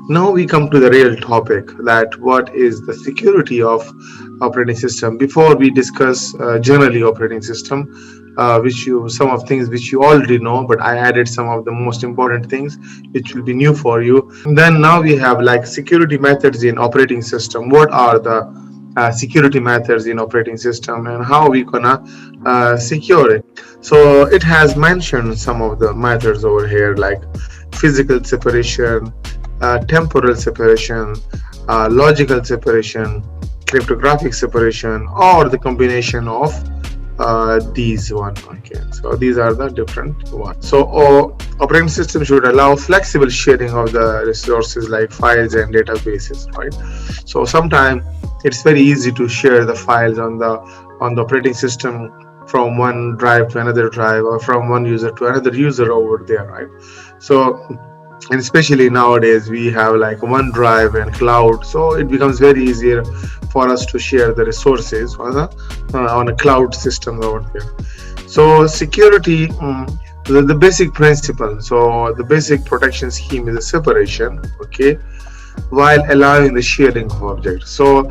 Now we come to the real topic, that what is the security of operating system. Before we discuss generally operating system, which you some of things which you already know, but I added some of the most important things which will be new for you. And then now we have like security methods in operating system. What are the security methods in operating system and how we gonna secure it? So it has mentioned some of the methods over here, like physical separation, temporal separation, logical separation, cryptographic separation, or the combination of these one. Okay, so these are the different ones. So operating system should allow flexible sharing of the resources like files and databases, right? So sometimes it's very easy to share the files on the operating system from one drive to another drive, or from one user to another user over there, right? So, and especially nowadays we have like OneDrive and cloud, so it becomes very easier for us to share the resources on a cloud system over there. So security, the basic principle, so the basic protection scheme is a separation, okay, while allowing the sharing of objects. So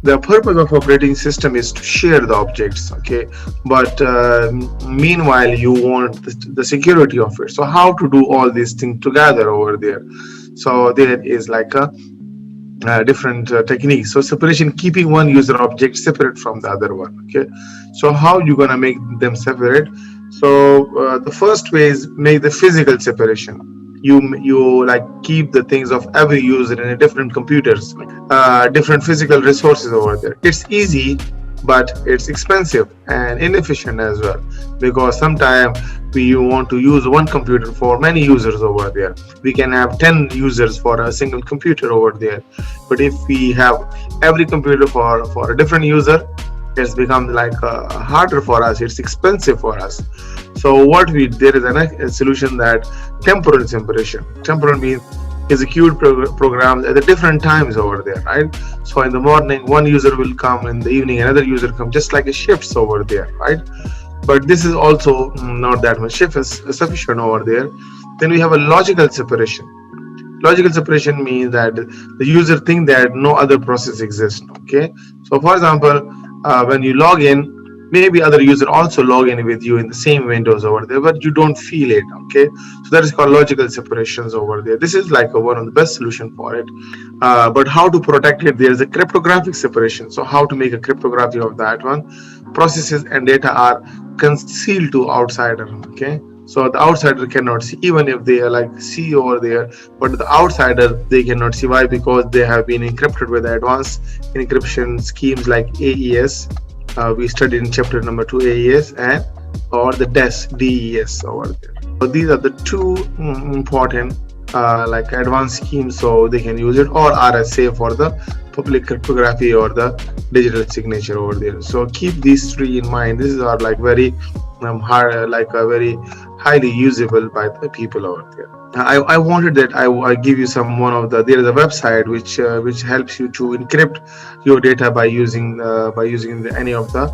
the purpose of operating system is to share the objects, okay, but meanwhile you want the security of it. So how to do all these things together over there? So there is like a different techniques. So separation, keeping one user object separate from the other one, okay. So how you gonna make them separate? So the first way is make the physical separation. You like keep the things of every user in a different computers, different physical resources over there. It's easy, but it's expensive and inefficient as well, because sometimes we want to use one computer for many users over there. We can have 10 users for a single computer over there, but if we have every computer for a different user, it's become like harder for us, it's expensive for us. So there is a solution, that temporal separation. Temporal means execute programs at the different times over there, right? So in the morning one user will come, in the evening another user come, just like a shifts over there, right? But this is also not that much shift is sufficient over there. Then we have a logical separation. Logical separation means that the user think that no other process exists, okay. So for example, when you log in, maybe other user also log in with you in the same windows over there, but you don't feel it, okay. So that is called logical separations over there. This is like one of the best solution for it, but how to protect it? There is a cryptographic separation. So how to make a cryptography of that one? Processes and data are concealed to outsider, okay. So the outsider cannot see, even if they are like see over there, but the outsider they cannot see. Why? Because they have been encrypted with advanced encryption schemes like AES. We studied in chapter number 2, AES, and or the DES over there. So these are the two important like advanced schemes, so they can use it, or RSA for the public cryptography or the digital signature over there. So keep these three in mind. These are like very hard, like very highly usable by the people over there. I wanted that I give you there is a website which helps you to encrypt your data by using any of the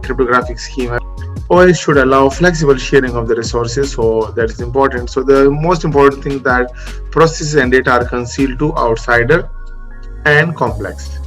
cryptographic scheme. OS should allow flexible sharing of the resources, so that is important. So the most important thing, that processes and data are concealed to outsider and complex.